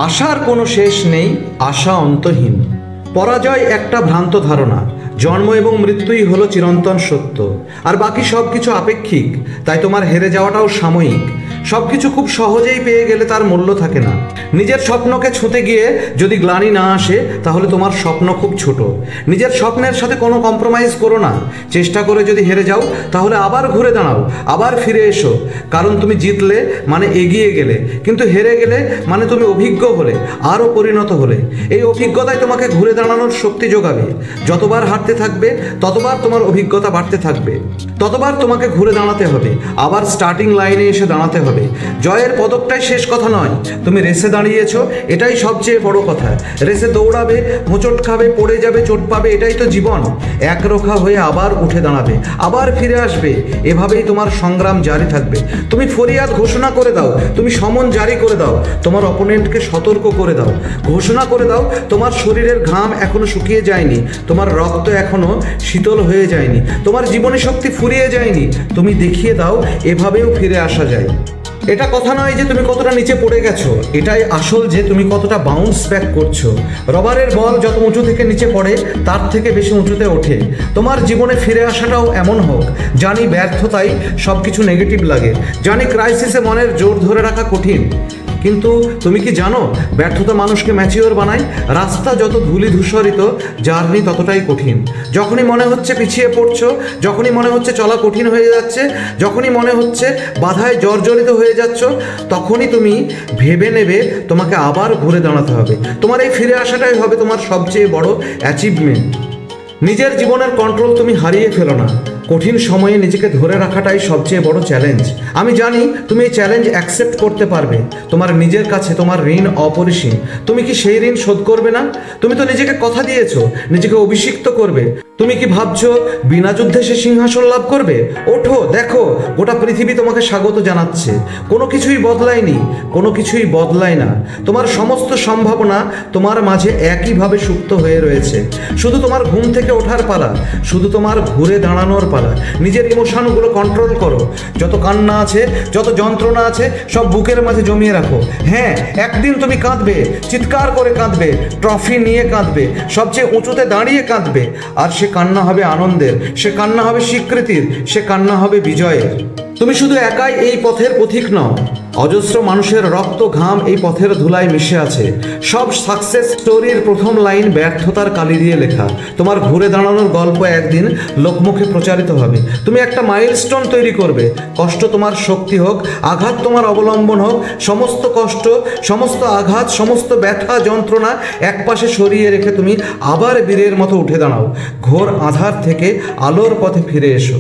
আশার কোনো শেষ নেই, আশা অন্তহীন। পরাজয় একটা ভ্রান্ত ধারণা, জন্ম এবং মৃত্যুই হলো চিরন্তন সত্য, আর বাকি সব কিছু আপেক্ষিক। তাই তোমার হেরে যাওয়াটাও সাময়িক। সব কিছু খুব সহজেই পেয়ে গেলে তার মূল্য থাকে না। নিজের স্বপ্নকে ছুঁতে গিয়ে যদি গ্লানি না আসে, তাহলে তোমার স্বপ্ন খুব ছোট। নিজের স্বপ্নের সাথে কোনো কম্প্রোমাইজ করো না। চেষ্টা করে যদি হেরে যাও, তাহলে আবার ঘুরে দাঁড়াও, আবার ফিরে এসো। কারণ তুমি জিতলে মানে এগিয়ে গেলে, কিন্তু হেরে গেলে মানে তুমি অভিজ্ঞ হলে, আরও পরিণত হলে। এই অভিজ্ঞতাই তোমাকে ঘুরে দাঁড়ানোর শক্তি যোগাবে। যতবার হারতে থাকবে, ততবার তোমার অভিজ্ঞতা বাড়তে থাকবে, ততবার তোমাকে ঘুরে দাঁড়াতে হবে, আবার স্টার্টিং লাইনে এসে দাঁড়াতে হবে। জয়ের পদকটাই শেষ কথা নয়, তুমি রেসে দাঁড়িয়েছো, এটাই সবচেয়ে বড় কথা। রেসে দৌড়াবে, হোঁচট খাবে, পড়ে যাবে, চোট পাবে, এটাই তো জীবন। একরোখা হয়ে আবার উঠে দাঁড়াবে, আবার ফিরে আসবে। এভাবেই তোমার সংগ্রাম জারি থাকবে। তুমি ফরিয়াদ ঘোষণা করে দাও, তুমি সমন জারি করে দাও, তোমার অপোনেন্টকে সতর্ক করে দাও, ঘোষণা করে দাও তোমার শরীরের ঘাম এখনো শুকিয়ে যায়নি, তোমার রক্ত এখনো শীতল হয়ে যায়নি, তোমার জীবনী শক্তি ফুরিয়ে যায়নি। তুমি দেখিয়ে দাও এভাবেও ফিরে আসা যায়। এটা কথা নয় যে তুমি কতটা নিচে পড়ে গেছো, এটাই আসল যে তুমি কতটা বাউন্স ব্যাক করছো। রবারের বল যত উঁচু থেকে নিচে পড়ে, তার থেকে বেশি উঁচুতে ওঠে। তোমার জীবনে ফিরে আসাটাও এমন হোক। জানি ব্যর্থতাই সব কিছু নেগেটিভ লাগে, জানি ক্রাইসিসে মনের জোর ধরে রাখা কঠিন, কিন্তু তুমি কি জানো ব্যর্থতা মানুষকে ম্যাচিওর বানায়? রাস্তা যত ধূলি ধূসরিত, জার্নি ততটাই কঠিন। যখনই মনে হচ্ছে পিছিয়ে পড়ছো, যখনই মনে হচ্ছে চলা কঠিন হয়ে যাচ্ছে, যখনই মনে হচ্ছে বাধায় জর্জরিত হয়ে যাচ্ছ, তখনই তুমি ভেবে নেবে তোমাকে আবার ঘুরে দাঁড়াতে হবে। তোমার এই ফিরে আসাটাই হবে তোমার সবচেয়ে বড় অ্যাচিভমেন্ট। নিজের জীবনের কন্ট্রোল তুমি হারিয়ে ফেলো না। কঠিন সময়ে নিজেকে ধরে রাখাটাই সবচেয়ে বড় চ্যালেঞ্জ। আমি জানি তুমি এই চ্যালেঞ্জ অ্যাকসেপ্ট করতে পারবে। তোমার নিজের কাছে তোমার ঋণ অপরিসীম। তুমি কি সেই ঋণ শোধ করবে না? তুমি তো নিজেকে কথা দিয়েছো, নিজেকে অভিষিক্ত করবে। তুমি কি ভাবছো বিনা যুদ্ধে সে সিংহাসন লাভ করবে? ওঠো, দেখো গোটা পৃথিবী তোমাকে স্বাগত জানাচ্ছে। কোনো কিছুই বদলায়নি, কোনো কিছুই বদলায় না। তোমার সমস্ত সম্ভাবনা তোমার মাঝে একইভাবে সুপ্ত হয়ে রয়েছে। শুধু তোমার ঘুম থেকে ওঠার পালা, শুধু তোমার ঘুরে দাঁড়ানোর পালা। নিজের ইমোশনগুলো কন্ট্রোল করো। যত কান্না আছে, যত যন্ত্রণা আছে, সব বুকের মাঝে জমিয়ে রাখো। হ্যাঁ, একদিন তুমি কাঁদবে, চিৎকার করে কাঁদবে, ট্রফি নিয়ে কাঁদবে, সবচেয়ে উঁচুতে দাঁড়িয়ে কাঁদবে। আর সে কান্না হবে আনন্দের, সে কান্না হবে স্বীকৃতির, সে কান্না হবে বিজয়ের। তুমি শুধু একাই এই পথের পথিক নও, অজস্র মানুষের রক্ত ঘাম এই পথের ধুলায় মিশে আছে। সব সাকসেস স্টোরির প্রথম লাইন ব্যর্থতার কালি দিয়ে লেখা। তোমার ঘুরে দাঁড়ানোর গল্প একদিন লোকমুখে প্রচারিত হবে। তুমি একটা মাইলস্টোন তৈরি করবে। কষ্ট তোমার শক্তি হোক, আঘাত তোমার অবলম্বন হোক। সমস্ত কষ্ট, সমস্ত আঘাত, সমস্ত ব্যথা যন্ত্রণা একপাশে সরিয়ে রেখে তুমি আবার বীরের মতো উঠে দাঁড়াও। ঘোর আধার থেকে আলোর পথে ফিরে এসো।